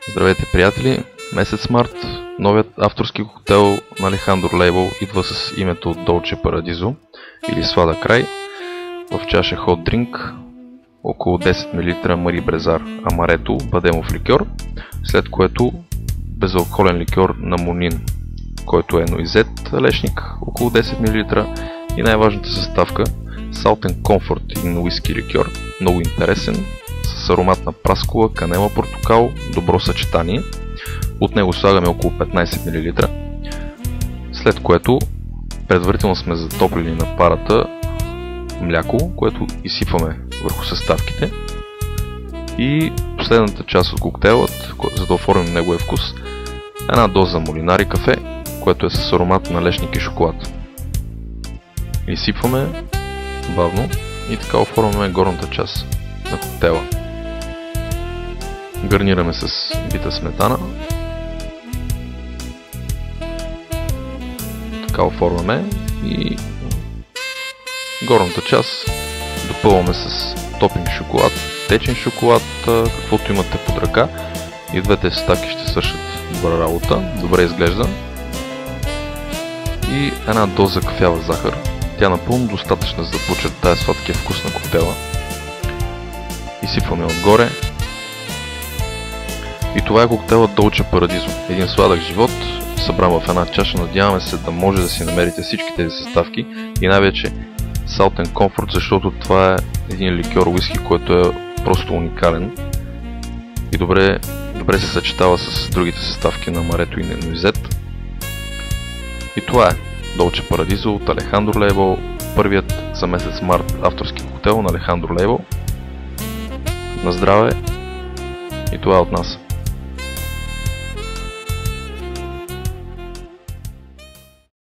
Здравейте, приятели! Месец март, новият авторски коктейл на Alejandro Label идва с името Dolce Paradiso или Слада край в чаша hot drink, около 10 мл Мари Брезар Амарето бадемов ликьор, след което безалкохолен ликьор на Монин, който е ноизет лешник, около 10 мл, и най-важната съставка Salt and Comfort in уиски ликьор, много интересен, с аромат на праскова, канела, портокал, добро съчетание. От него слагаме около 15 мл, след което предварително сме затоплили на парата мляко, което изсипваме върху съставките, и последната част от коктейлът, за да оформим неговия вкус, една доза Молинари кафе, което е с аромат на лешник и шоколад. Изсипваме бавно и така оформяме горната част на коктейла. Гарнираме с бита сметана. Така оформяме и горната част допълваме с топинг шоколад, течен шоколад, каквото имате под ръка, и двете съставки ще свършат добра работа, добре изглежда. И една доза кафява захар. Тя е напълно достатъчна, за да подчертае сладкия вкус на коктейла. Изсипваме отгоре. И това е коктейлът Dolce Paradiso. Един сладък живот, събран в една чаша. Надяваме се да може да си намерите всички тези съставки и най-вече Salt and Comfort, защото това е един ликьор уиски, който е просто уникален и добре се съчетава с другите съставки на Амарето и ноизет. И това е Dolce Paradiso от Alejandro Label, първият за месец март авторски коктейл на Alejandro Label. На здраве! И това е от нас.